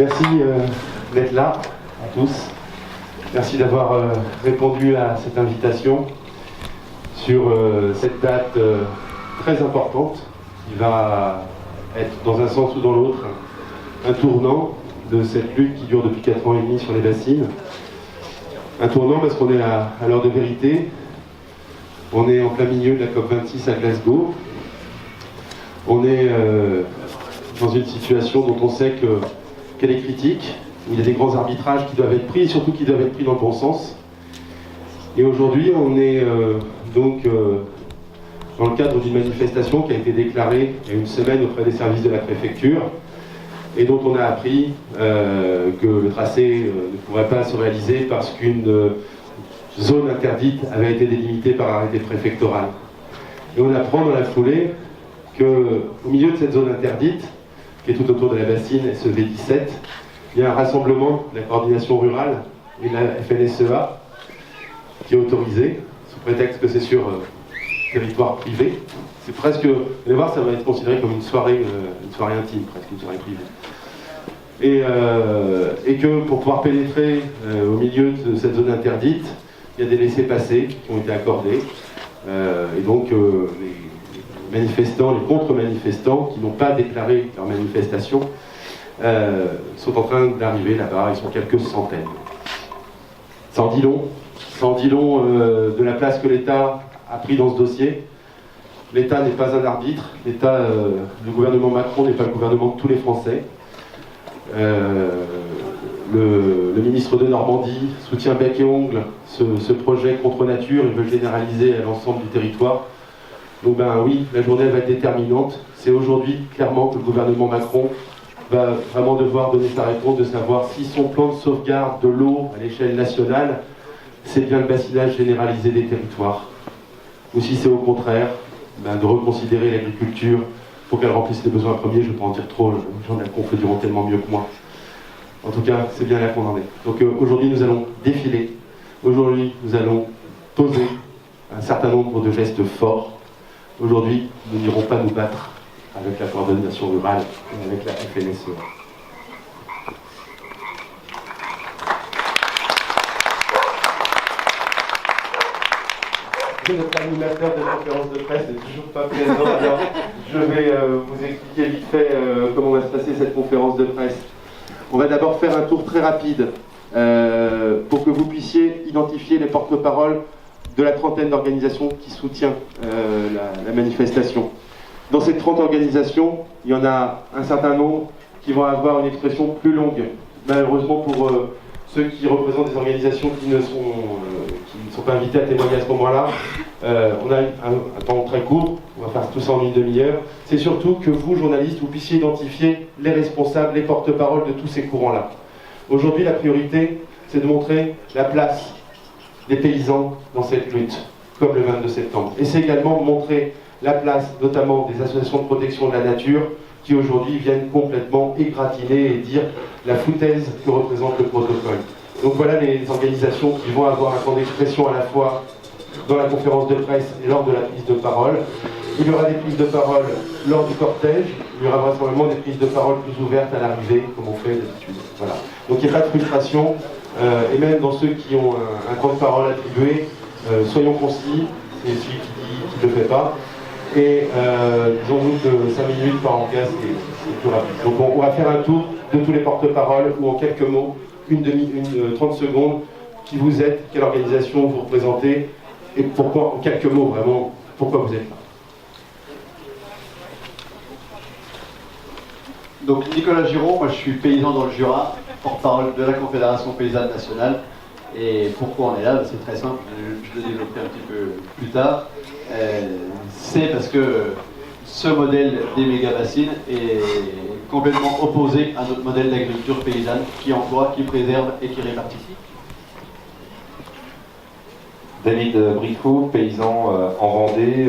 Merci d'être là à tous. Merci d'avoir répondu à cette invitation sur cette date très importante qui va être dans un sens ou dans l'autre un tournant de cette lutte qui dure depuis 4 ans et demi sur les bassines. Un tournant parce qu'on est à l'heure de vérité. On est en plein milieu de la COP26 à Glasgow. On est dans une situation dont on sait qu'elle est critique, où il y a des grands arbitrages qui doivent être pris, et surtout qui doivent être pris dans le bon sens. Et aujourd'hui, on est donc dans le cadre d'une manifestation qui a été déclarée il y a une semaine auprès des services de la préfecture, et dont on a appris que le tracé ne pourrait pas se réaliser parce qu'une zone interdite avait été délimitée par arrêté préfectoral. Et on apprend dans la foulée qu'au milieu de cette zone interdite, qui est tout autour de la bassine SEV 17, il y a un rassemblement de la coordination rurale et de la FNSEA qui est autorisé, sous prétexte que c'est sur territoire privé. C'est presque, vous allez voir, ça va être considéré comme une soirée intime, presque une soirée privée. Et que pour pouvoir pénétrer au milieu de cette zone interdite, il y a des laissez-passer qui ont été accordés. Et donc les manifestants, les contre-manifestants qui n'ont pas déclaré leur manifestation sont en train d'arriver là-bas, ils sont quelques centaines. Ça en dit long de la place que l'État a pris dans ce dossier. L'État n'est pas un arbitre, le gouvernement Macron n'est pas le gouvernement de tous les Français. Le ministre de Normandie soutient bec et ongle ce projet contre nature, il veut le généraliser à l'ensemble du territoire. Donc oui, la journée va être déterminante. C'est aujourd'hui clairement que le gouvernement Macron va vraiment devoir donner sa réponse, de savoir si son plan de sauvegarde de l'eau à l'échelle nationale, c'est bien le bassinage généralisé des territoires, ou si c'est au contraire de reconsidérer l'agriculture pour qu'elle remplisse les besoins premiers. Je ne vais pas en dire trop, les gens de la conf le diront tellement mieux que moi. En tout cas, c'est bien là qu'on en est. Donc aujourd'hui, nous allons défiler. Aujourd'hui, nous allons poser un certain nombre de gestes forts. Aujourd'hui, nous n'irons pas nous battre avec la coordination rurale et avec la FNSEA. Notre animateur de la conférence de presse n'est toujours pas présent, alors je vais vous expliquer vite fait comment va se passer cette conférence de presse. On va d'abord faire un tour très rapide pour que vous puissiez identifier les porte-paroles de la trentaine d'organisations qui soutiennent la manifestation. Dans ces 30 organisations, il y en a un certain nombre qui vont avoir une expression plus longue. Malheureusement pour ceux qui représentent des organisations qui ne sont pas invités à témoigner à ce moment-là, on a un temps très court, on va faire tout ça en une demi-heure. C'est surtout que vous, journalistes, vous puissiez identifier les responsables, les porte-paroles de tous ces courants-là. Aujourd'hui, la priorité, c'est de montrer la place des paysans dans cette lutte, comme le 22 septembre. Et c'est également montrer la place, notamment des associations de protection de la nature, qui aujourd'hui viennent complètement égratigner et dire la foutaise que représente le protocole. Donc voilà les organisations qui vont avoir un temps d'expression à la fois dans la conférence de presse et lors de la prise de parole. Il y aura des prises de parole lors du cortège, il y aura vraisemblablement des prises de parole plus ouvertes à l'arrivée, comme on fait d'habitude. Voilà. Donc il n'y a pas de frustration, et même dans ceux qui ont un temps de parole attribué, soyons concis, c'est celui qui ne le fait pas. Et disons-nous que 5 minutes par encas, c'est plus rapide. Donc on va faire un tour de tous les porte-paroles, ou en quelques mots, 30 secondes, qui vous êtes, quelle organisation vous représentez, et pourquoi, en quelques mots vraiment, pourquoi vous êtes là. Donc Nicolas Giron, moi je suis paysan dans le Jura, porte-parole de la Confédération Paysanne Nationale. Et pourquoi on est là? C'est très simple, je le développerai un petit peu plus tard. C'est parce que ce modèle des méga-bassines est complètement opposé à notre modèle d'agriculture paysanne qui emploie, qui préserve et qui répartit. David Bricot, paysan en Vendée,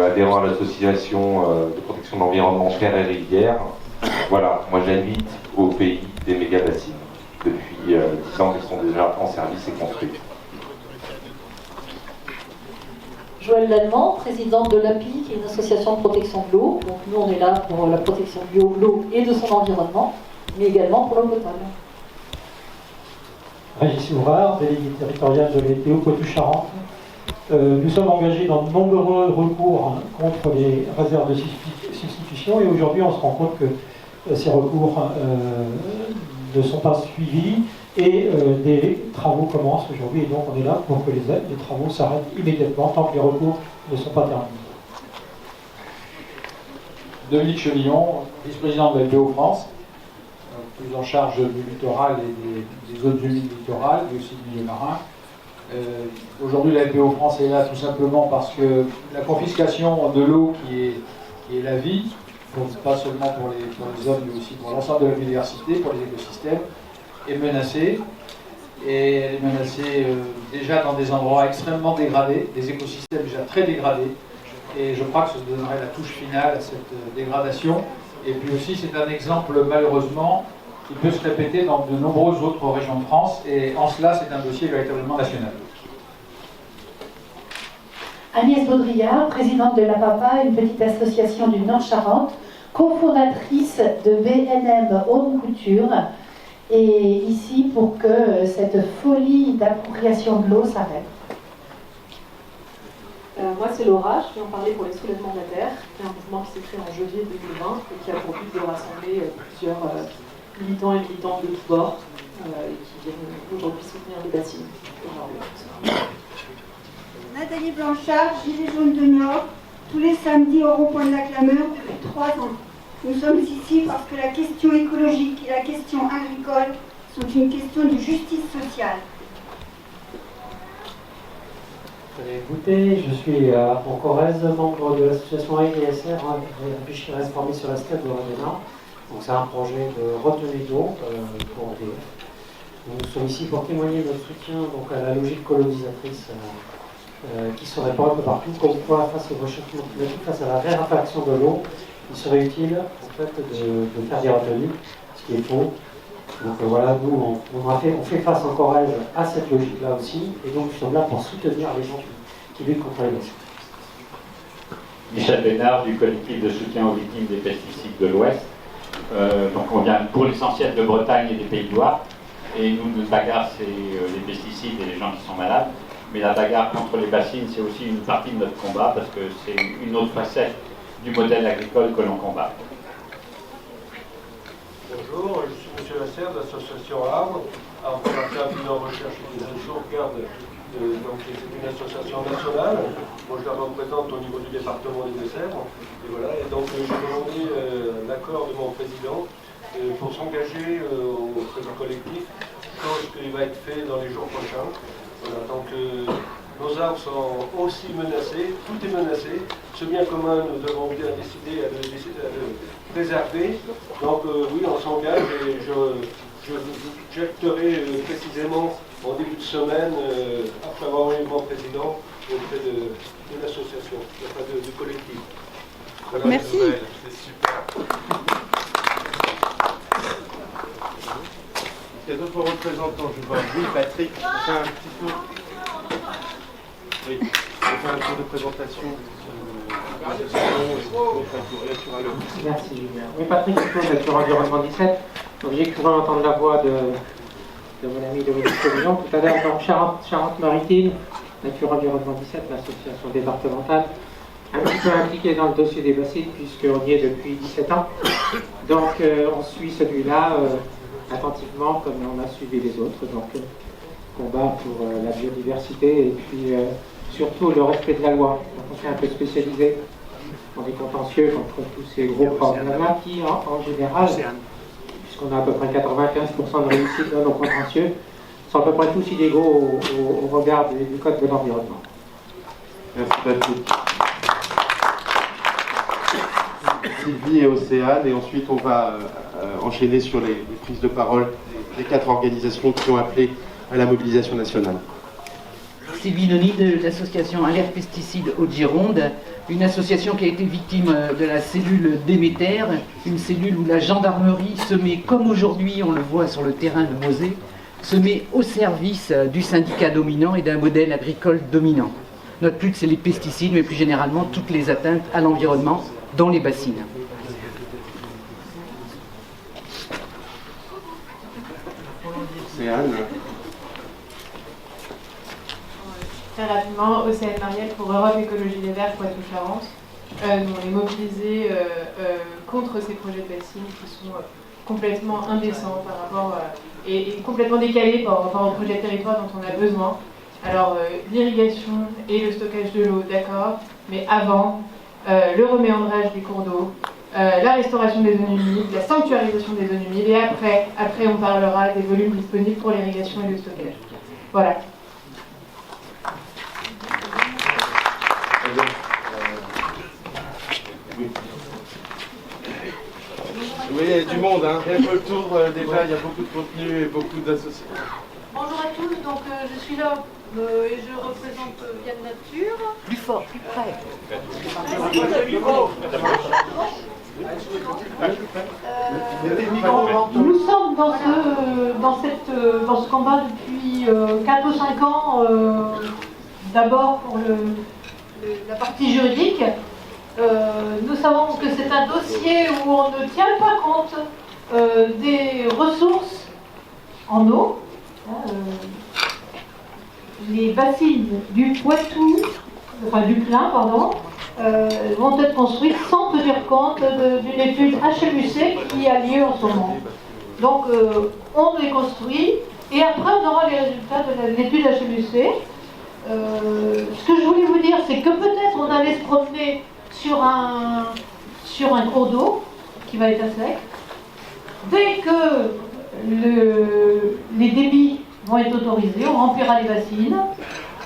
adhérent à l'association de protection de l'environnement Terre et Rivière. Voilà, moi j'invite au pays des méga-bassines. Depuis 10 ans qu'elles sont déjà en service et construites. Joëlle Lallemand, présidente de l'API, qui est une association de protection de l'eau. Donc nous, on est là pour la protection de l'eau et de son environnement. mais également pour l'eau potable. Régis Ouvrard, délégué territorial de l'EPO Poitou-Charentes. Nous sommes engagés dans de nombreux recours contre les réserves de substitution et aujourd'hui on se rend compte que ces recours ne sont pas suivis et des travaux commencent aujourd'hui et donc on est là pour que les travaux s'arrêtent immédiatement tant que les recours ne sont pas terminés. Dominique Chevillon, vice-président de la LPO France, plus en charge du littoral et des zones humides littorales, mais aussi du milieu marin. Aujourd'hui, la LPO France est là tout simplement parce que la confiscation de l'eau qui est la vie, pas seulement pour les hommes, mais aussi pour l'ensemble de la biodiversité, pour les écosystèmes, est menacée. Et elle est menacée déjà dans des endroits extrêmement dégradés, des écosystèmes déjà très dégradés. Et je crois que ça donnerait la touche finale à cette dégradation. Et puis aussi, c'est un exemple, malheureusement, qui peut se répéter dans de nombreuses autres régions de France. Et en cela, c'est un dossier véritablement national. Agnès Baudrillard, présidente de la PAPA, une petite association du Nord-Charente, cofondatrice de BNM Home Couture, et ici pour que cette folie d'appropriation de l'eau s'arrête. Moi, c'est Laura, je viens en parler pour les soulèvements de la Terre, qui est un mouvement qui s'est créé en janvier 2020 et qui a pour but de rassembler plusieurs militants et militantes de tous bords et qui viennent aujourd'hui soutenir les bassines. Nathalie Blanchard, Gilets jaunes de Nord, tous les samedis au rond-point de la Clameur depuis 3 ans. Nous sommes ici parce que la question écologique et la question agricole sont une question de justice sociale. Écoutez, je suis en Corrèze, membre de l'association AIDSR, Réfléchir et Informer sur la steppe de Ravenna. Donc c'est un projet de retenue d'eau pour EDF. Nous sommes ici pour témoigner notre soutien donc, à la logique colonisatrice qui se répand un peu partout, comme quoi face au réchauffement climatique, face à la raréfaction de l'eau, il serait utile en fait, de faire des retenues, ce qui est faux. Donc voilà, nous on fait face en Corrèze à cette logique-là aussi, et donc nous sommes là pour soutenir les gens qui luttent contre les risques. Michel Bénard du collectif de soutien aux victimes des pesticides de l'Ouest. Donc on vient pour l'essentiel de Bretagne et des Pays de Loire, et nous notre bagarre c'est les pesticides et les gens qui sont malades, mais la bagarre contre les bassines c'est aussi une partie de notre combat parce que c'est une autre facette du modèle agricole que l'on combat. Bonjour, je suis M. Lasserre de l'association Arbre. Arbre pour la bilan recherche et de sauvegarde, donc c'est une association nationale. Moi je la représente au niveau du département des Deux-Sèvres. Et voilà, et donc j'ai demandé l'accord de mon président pour s'engager auprès du collectif, chose qui va être fait dans les jours prochains. Voilà, donc nos arbres sont aussi menacés, tout est menacé. Ce bien commun, nous avons bien décidé à le préserver. Donc oui, on s'engage et je j'acterai précisément en début de semaine, après avoir eu mon président, auprès de l'association, enfin du collectif. Voilà. Merci. C'est super. Il y a d'autres représentants, je vois. Oui, Patrick, on fait un petit peu. Oui, on fait un tour de présentation. Merci Julien. Oui, Patrick Duclos, Nature Environnement 17. Donc j'ai cru entendre la voix de mon ami Dominique Chevillon tout à l'heure. Donc Charente-Maritime, Nature Environnement 17, l'association départementale, un petit peu impliquée dans le dossier des bassines puisqu'on y est depuis 17 ans. Donc on suit celui-là attentivement comme on a suivi les autres. Donc combat pour la biodiversité et puis surtout le respect de la loi. Donc on s'est un peu spécialisé dans des contentieux contre tous ces gros problèmes-là qui, en général, puisqu'on a à peu près 95% de réussite dans nos contentieux, sont à peu près tous illégaux au regard du Code de l'environnement. Merci Patrick. Sylvie et Océane, et ensuite on va enchaîner sur les prises de parole des 4 organisations qui ont appelé à la mobilisation nationale. Sylvie Noni de l'association Alerte Pesticides Haute-Gironde, une association qui a été victime de la cellule Déméter, une cellule où la gendarmerie se met, comme aujourd'hui on le voit sur le terrain de Mosée, se met au service du syndicat dominant et d'un modèle agricole dominant. Notre lutte, c'est les pesticides, mais plus généralement toutes les atteintes à l'environnement dans les bassines. C'est Anne. Très rapidement, Océane Marielle pour Europe Écologie Les Verts Poitou-Charentes. Nous, on est mobilisés contre ces projets de bassines qui sont complètement indécents par rapport et complètement décalés par rapport au projet de territoire dont on a besoin. Alors, l'irrigation et le stockage de l'eau, d'accord, mais avant, le reméandrage des cours d'eau, la restauration des zones humides, la sanctuarisation des zones humides, et après on parlera des volumes disponibles pour l'irrigation et le stockage. Voilà. Vous voyez, il y a du monde, hein. Rien que le tour, déjà, il y a beaucoup de contenu et beaucoup d'associations. Bonjour à tous, donc je suis là et je représente Yann Nature. Plus fort, plus près. Nous sommes dans ce combat depuis 4 ou 5 ans, d'abord pour la partie juridique. Nous savons que c'est un dossier où on ne tient pas compte des ressources en eau. Les bassines du Poitou, enfin du Clin, pardon, vont être construites sans tenir compte d'une étude HMUC qui a lieu en ce moment. Donc on les construit et après on aura les résultats de l'étude HMUC. Ce que je voulais vous dire, c'est que peut-être on allait se promener sur un cours d'eau qui va être à sec. Dès que les débits vont être autorisés, on remplira les bassines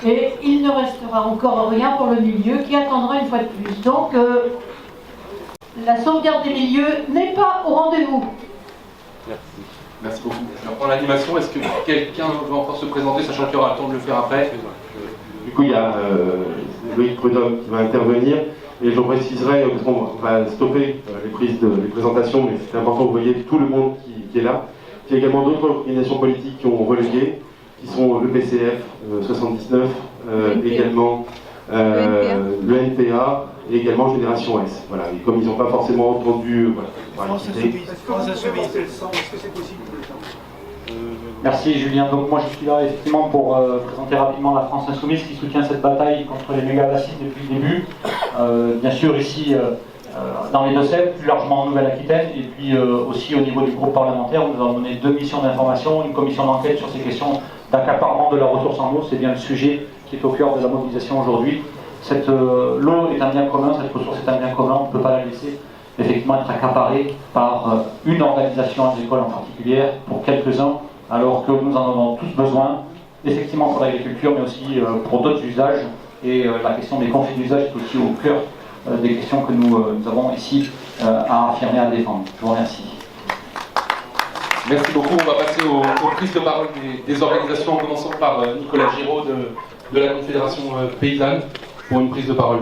et il ne restera encore rien pour le milieu qui attendra une fois de plus. Donc la sauvegarde des milieux n'est pas au rendez-vous. Merci. Merci beaucoup. Alors pour l'animation, est-ce que quelqu'un veut encore se présenter, sachant qu'il y aura le temps de le faire après? Du coup, il y a Loïc Prudhomme qui va intervenir. Et je préciserai, parce qu'on va stopper les présentations, mais c'est important, vous voyez tout le monde qui est là. Il y a également d'autres organisations politiques qui ont relégué, qui sont le PCF 79, également le NPA et également Génération S. Voilà. Et comme ils n'ont pas forcément entendu... France Insoumise, est-ce que c'est possible? Merci Julien. Donc moi je suis là effectivement pour présenter rapidement la France Insoumise qui soutient cette bataille contre les méga-bassines depuis le début. Bien sûr ici dans les Deux-Sèvres, plus largement en Nouvelle-Aquitaine, et puis aussi au niveau du groupe parlementaire, où nous avons mené 2 missions d'information, une commission d'enquête sur ces questions d'accaparement de la ressource en eau. C'est bien le sujet qui est au cœur de la mobilisation aujourd'hui. L'eau est un bien commun, cette ressource est un bien commun, on ne peut pas la laisser effectivement être accaparée par une organisation agricole en particulier pour quelques-uns, alors que nous en avons tous besoin, effectivement pour l'agriculture, mais aussi pour d'autres usages. Et la question des conflits d'usage est aussi au cœur des questions que nous avons ici à affirmer, à défendre. Je vous remercie. Merci beaucoup. On va passer aux prises de parole des organisations, en commençant par Nicolas Giraud de la Confédération Paysanne, pour une prise de parole.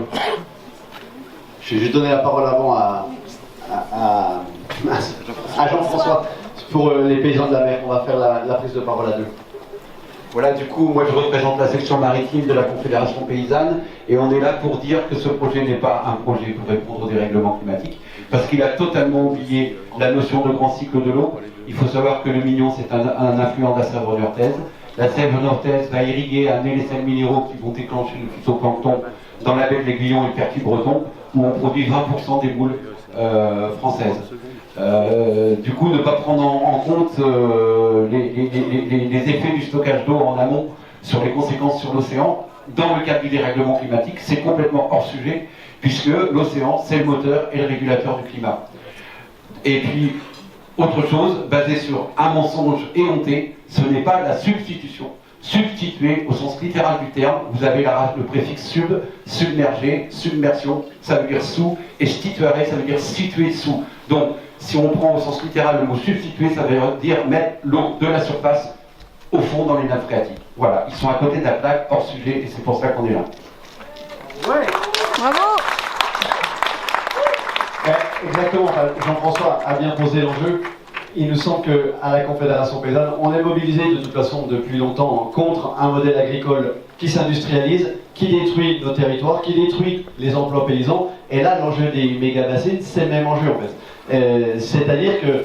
Je vais juste donner la parole avant à Jean-François pour les paysans de la mer. On va faire la prise de parole à deux. Voilà, du coup, moi je représente la section maritime de la Confédération Paysanne et on est là pour dire que ce projet n'est pas un projet pour répondre au dérèglement climatique parce qu'il a totalement oublié la notion de grand cycle de l'eau. Il faut savoir que le Mignon, c'est un affluent de la Sèvre Niortaise. La Sèvre Niortaise va irriguer, amener les sels minéraux qui vont déclencher le phytoplancton dans la baie de l'Aiguillon et le Pertuis breton, où on produit 20% des moules françaises. Du coup, ne pas prendre en compte les effets du stockage d'eau en amont sur les conséquences sur l'océan, dans le cadre du dérèglement climatique, c'est complètement hors sujet, puisque l'océan, c'est le moteur et le régulateur du climat. Et puis, autre chose, basée sur un mensonge éhonté, ce n'est pas la substitution. Substituer, au sens littéral du terme, vous avez le préfixe sub, submerger, submersion, ça veut dire sous, et stituare, ça veut dire situer sous. Donc, si on prend au sens littéral le mot substituer, ça veut dire mettre l'eau de la surface au fond dans les nappes phréatiques. Voilà, ils sont à côté de la plaque, hors sujet, et c'est pour ça qu'on est là. Ouais. Bravo. Exactement, Jean-François a bien posé l'enjeu. Il nous semble qu'à la Confédération Paysanne, on est mobilisé de toute façon depuis longtemps contre un modèle agricole qui s'industrialise, qui détruit nos territoires, qui détruit les emplois paysans. Et là, l'enjeu des méga-bassines, c'est le même enjeu en fait. C'est-à-dire que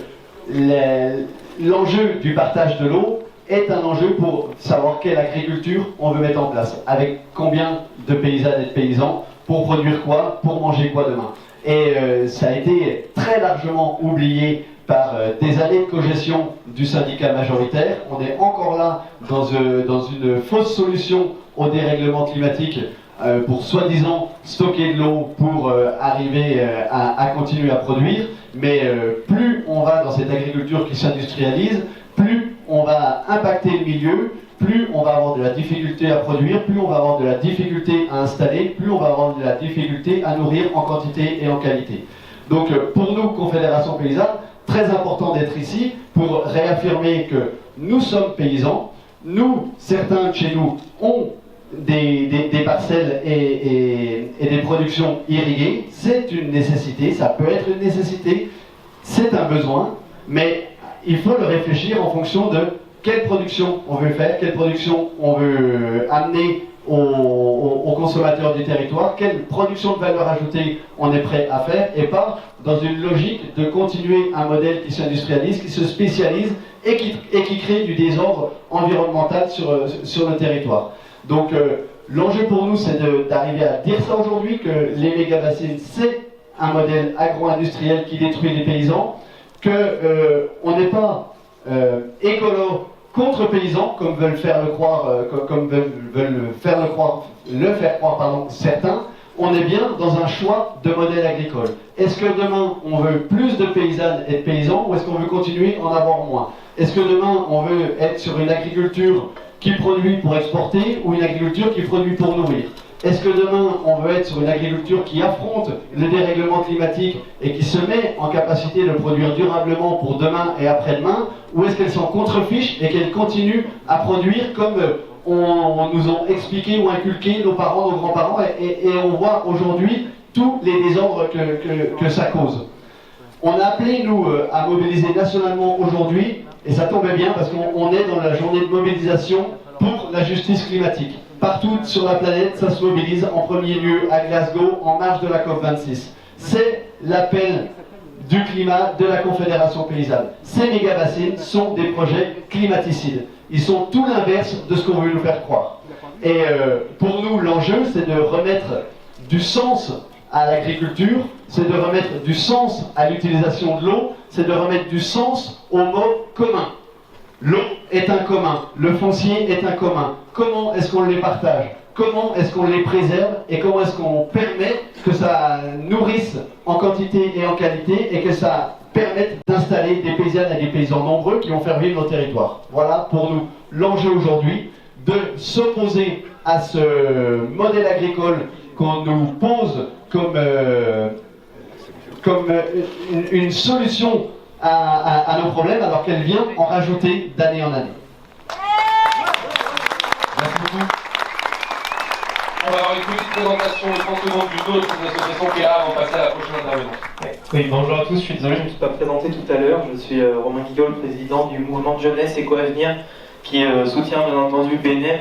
l'enjeu du partage de l'eau est un enjeu pour savoir quelle agriculture on veut mettre en place, avec combien de paysannes et de paysans, pour produire quoi, pour manger quoi demain. Et ça a été très largement oublié par des années de cogestion du syndicat majoritaire. On est encore là dans une fausse solution au dérèglement climatique pour soi-disant stocker de l'eau pour arriver à continuer à produire. Mais plus on va dans cette agriculture qui s'industrialise, plus on va impacter le milieu, plus on va avoir de la difficulté à produire, plus on va avoir de la difficulté à installer, plus on va avoir de la difficulté à nourrir en quantité et en qualité. Donc pour nous, Confédération Paysanne, très important d'être ici pour réaffirmer que nous sommes paysans. Nous, certains de chez nous, ont des parcelles et des productions irriguées. C'est une nécessité, ça peut être une nécessité, c'est un besoin, mais il faut le réfléchir en fonction de quelle production on veut faire, quelle production on veut amener aux consommateurs du territoire, quelle production de valeur ajoutée on est prêt à faire, et pas dans une logique de continuer un modèle qui s'industrialise, qui se spécialise et qui crée du désordre environnemental sur le territoire. Donc l'enjeu pour nous, c'est d'arriver à dire ça aujourd'hui, que les méga-bassines, c'est un modèle agro-industriel qui détruit les paysans, qu'on n'est pas écolo contre paysans, comme veulent faire le croire, le faire croire certains. On est bien dans un choix de modèle agricole. Est-ce que demain on veut plus de paysannes et de paysans, ou est-ce qu'on veut continuer à en avoir moins? Est-ce que demain on veut être sur une agriculture qui produit pour exporter, ou une agriculture qui produit pour nourrir? Est-ce que demain on veut être sur une agriculture qui affronte le dérèglement climatique et qui se met en capacité de produire durablement pour demain et après-demain, ou est-ce qu'elle s'en contrefiche et qu'elle continue à produire comme on nous ont expliqué ou inculqué nos parents, nos grands-parents, et on voit aujourd'hui tous les désordres que ça cause. On a appelé, nous, à mobiliser nationalement aujourd'hui, et ça tombait bien parce qu'on est dans la journée de mobilisation pour la justice climatique. Partout sur la planète, ça se mobilise, en premier lieu à Glasgow, en marge de la COP26. C'est l'appel du climat de la Confédération Paysanne. Ces méga-bassines sont des projets climaticides. Ils sont tout l'inverse de ce qu'on veut nous faire croire. Et pour nous, l'enjeu, c'est de remettre du sens à l'agriculture, c'est de remettre du sens à l'utilisation de l'eau, c'est de remettre du sens au mot commun. L'eau est un commun, le foncier est un commun. Comment est-ce qu'on les partage? Comment est-ce qu'on les préserve? Et comment est-ce qu'on permet que ça nourrisse en quantité et en qualité, et que ça permette d'installer des paysannes et des paysans nombreux qui vont faire vivre nos territoires? Voilà pour nous l'enjeu aujourd'hui, de s'opposer à ce modèle agricole qu'on nous pose comme une solution à nos problèmes, alors qu'elle vient en rajouter d'année en année. Merci beaucoup. On va avoir une petite présentation de 30 secondes du d'autres associations qui est là avant de passer à la prochaine intervenante. Oui, bonjour à tous, je suis désolé, je ne me suis pas présenté tout à l'heure. Je suis Romain Guigaud, président du mouvement de jeunesse Éco-Avenir, qui soutient bien entendu BNM.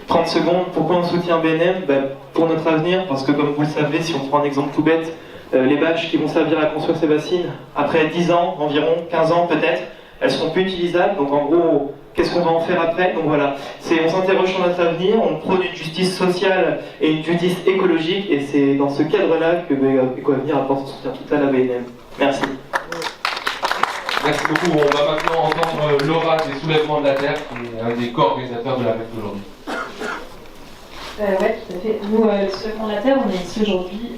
30 secondes, pourquoi on soutient BNM? Pour notre avenir, parce que comme vous le savez, si on prend un exemple tout bête, les bâches qui vont servir à construire ces bassines, après 10 ans, environ 15 ans peut-être, elles seront plus utilisables. Donc en gros, qu'est-ce qu'on va en faire après? Donc voilà, on s'interroge sur notre avenir, on prône une justice sociale et une justice écologique, et c'est dans ce cadre-là que Éco-Avenir apporte son soutien total à BNM. Merci. Merci beaucoup. On va maintenant entendre Laura des Soulèvements de la Terre, qui est un des co-organisateurs de la fête d'aujourd'hui. Oui, tout à fait. Nous, les Soulèvements de la Terre, on est ici aujourd'hui.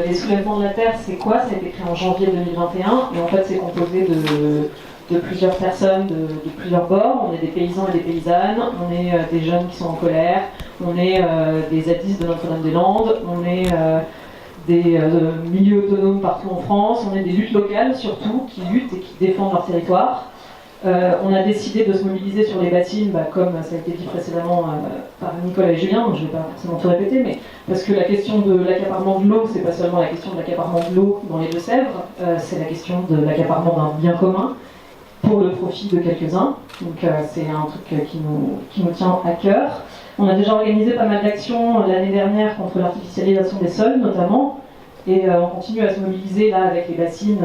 Les Soulèvements de la Terre, c'est quoi? Ça a été créé en janvier 2021, et en fait, c'est composé de plusieurs personnes de plusieurs bords. On est des paysans et des paysannes, on est des jeunes qui sont en colère, on est des zadistes de Notre-Dame-des-Landes, on est des milieux autonomes partout en France, on est des luttes locales surtout, qui luttent et qui défendent leur territoire. On a décidé de se mobiliser sur les bassines, comme ça a été dit précédemment par Nicolas et Julien, donc je ne vais pas forcément tout répéter, mais parce que la question de l'accaparement de l'eau, c'est pas seulement la question de l'accaparement de l'eau dans les Deux-Sèvres, c'est la question de l'accaparement d'un bien commun pour le profit de quelques-uns. Donc c'est un truc qui nous tient à cœur. On a déjà organisé pas mal d'actions l'année dernière contre l'artificialisation des sols, notamment. Et on continue à se mobiliser là avec les bassines.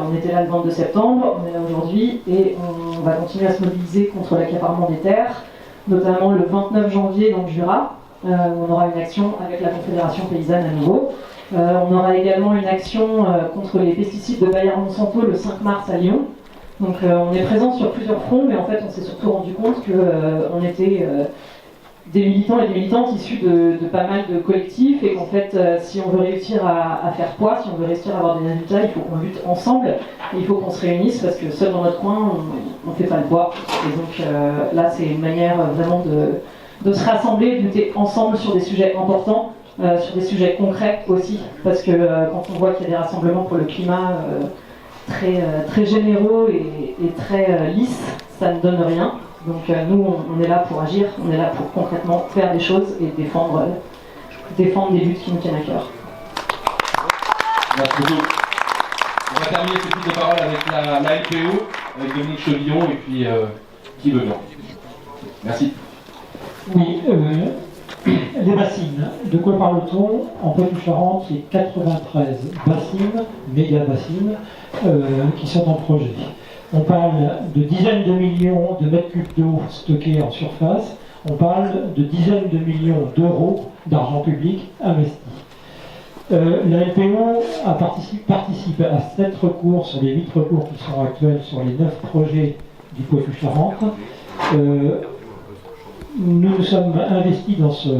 On était là le 22 septembre, on est là aujourd'hui, et on va continuer à se mobiliser contre l'accaparement des terres, notamment le 29 janvier dans le Jura, où on aura une action avec la Confédération paysanne à nouveau. On aura également une action contre les pesticides de Bayer Monsanto le 5 mars à Lyon. Donc on est présent sur plusieurs fronts, mais en fait on s'est surtout rendu compte qu'on était des militants et des militantes issus de pas mal de collectifs, et qu'en fait si on veut réussir à faire poids, si on veut réussir à avoir des résultats, il faut qu'on lutte ensemble, et il faut qu'on se réunisse, parce que seul dans notre coin on ne fait pas le poids. Et donc là c'est une manière vraiment de se rassembler, de lutter ensemble sur des sujets importants, sur des sujets concrets aussi, parce que quand on voit qu'il y a des rassemblements pour le climat très généraux et très lisses, ça ne donne rien. Donc nous, on est là pour agir, on est là pour concrètement faire des choses et défendre des luttes qui nous tiennent à cœur. Merci beaucoup. On va terminer cette prise de parole avec la LPO, avec Dominique Chevillon et puis Guy Benoît. Merci. Oui, les bassines. De quoi parle-t-on? En Poitou-Charentes, il y a 93 bassines, méga-bassines, qui sont en projet. On parle de dizaines de millions de mètres cubes d'eau stockés en surface. On parle de dizaines de millions d'euros d'argent public investi. La LPO participe à 7 recours sur les 8 recours qui sont actuels sur les 9 projets du Poitou-Charentes. Nous nous sommes investis dans ces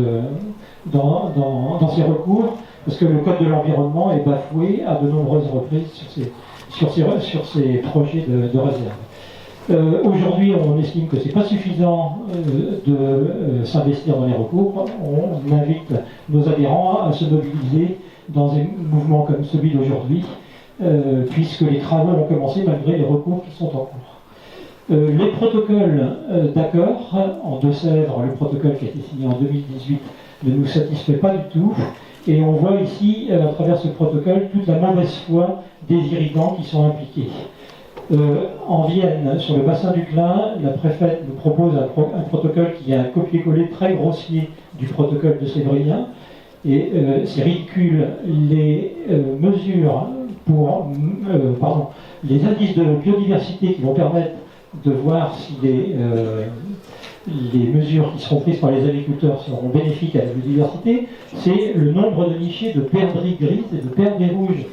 recours parce que le Code de l'environnement est bafoué à de nombreuses reprises sur ces projets de réserve. Aujourd'hui, on estime que ce n'est pas suffisant de s'investir dans les recours. On invite nos adhérents à se mobiliser dans un mouvement comme celui d'aujourd'hui, puisque les travaux ont commencé malgré les recours qui sont en cours. Les protocoles d'accord en Deux-Sèvres, le protocole qui a été signé en 2018 ne nous satisfait pas du tout, et on voit ici à travers ce protocole toute la mauvaise foi des irrigants qui sont impliqués. En Vienne, sur le bassin du Clin, la préfète nous propose un protocole qui a un copier-coller très grossier du protocole de Sévrien, et c'est ridicule. Les mesures pour les indices de biodiversité qui vont permettre de voir si les mesures qui seront prises par les agriculteurs seront bénéfiques à la biodiversité, c'est le nombre de nichés de perdrix grises et de perdrix rouges,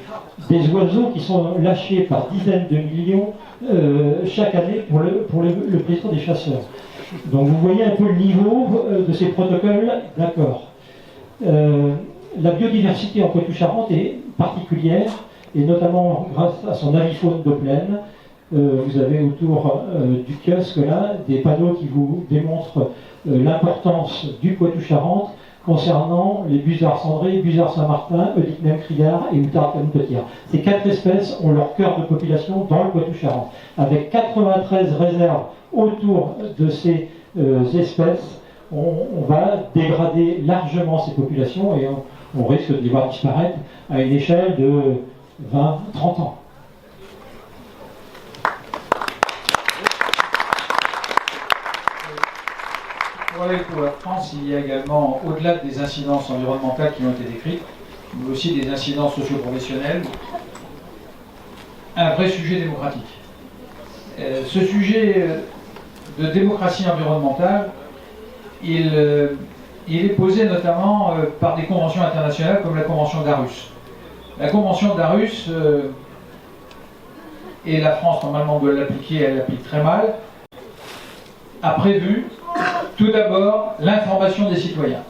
des oiseaux qui sont lâchés par dizaines de millions chaque année pour le plaisir des chasseurs. Donc vous voyez un peu le niveau de ces protocoles d'accord. La biodiversité en Poitou-Charentes est particulière, et notamment grâce à son avifaune de plaine. Vous avez autour du kiosque là des panneaux qui vous démontrent l'importance du Poitou-Charentes concernant les busards cendrés, busards Saint-Martin, Eudicnem criard et Outarde canopetière. Ces 4 espèces ont leur cœur de population dans le Poitou-Charentes. Avec 93 réserves autour de ces espèces, on va dégrader largement ces populations, et on risque de les voir disparaître à une échelle de 20-30 ans. Pour la France, il y a également, au-delà des incidences environnementales qui ont été décrites, mais aussi des incidences socio-professionnelles, un vrai sujet démocratique. Ce sujet de démocratie environnementale, il est posé notamment par des conventions internationales comme la Convention d'Aarhus. La Convention d'Aarhus, et la France normalement doit l'appliquer, elle l'applique très mal, a prévu tout d'abord l'information des citoyens.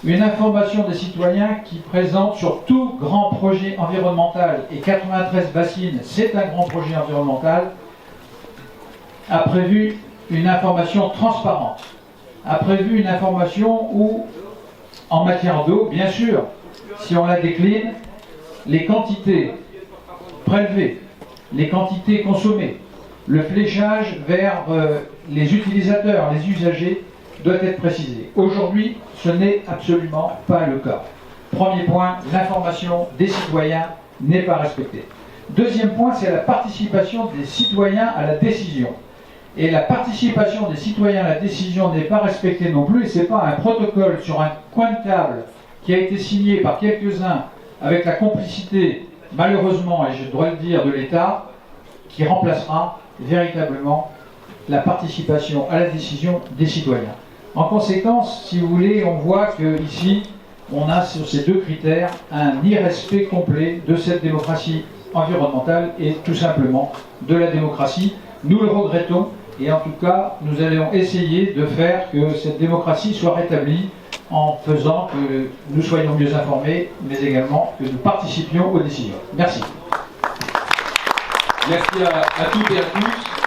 Une information des citoyens qui présente sur tout grand projet environnemental, et 93 bassines, c'est un grand projet environnemental, a prévu une information transparente, a prévu une information où, en matière d'eau, bien sûr, si on la décline, les quantités prélevées, les quantités consommées, le fléchage vers les utilisateurs, les usagers, doit être précisé. Aujourd'hui, ce n'est absolument pas le cas. Premier point, l'information des citoyens n'est pas respectée. Deuxième point, c'est la participation des citoyens à la décision. Et la participation des citoyens à la décision n'est pas respectée non plus, et ce n'est pas un protocole sur un coin de table qui a été signé par quelques-uns avec la complicité, malheureusement, et je dois le dire, de l'État, qui remplacera véritablement la participation à la décision des citoyens. En conséquence, si vous voulez, on voit qu'ici, on a sur ces deux critères un irrespect complet de cette démocratie environnementale et tout simplement de la démocratie. Nous le regrettons et en tout cas, nous allons essayer de faire que cette démocratie soit rétablie en faisant que nous soyons mieux informés, mais également que nous participions aux décisions. Merci. Merci à toutes et à tous.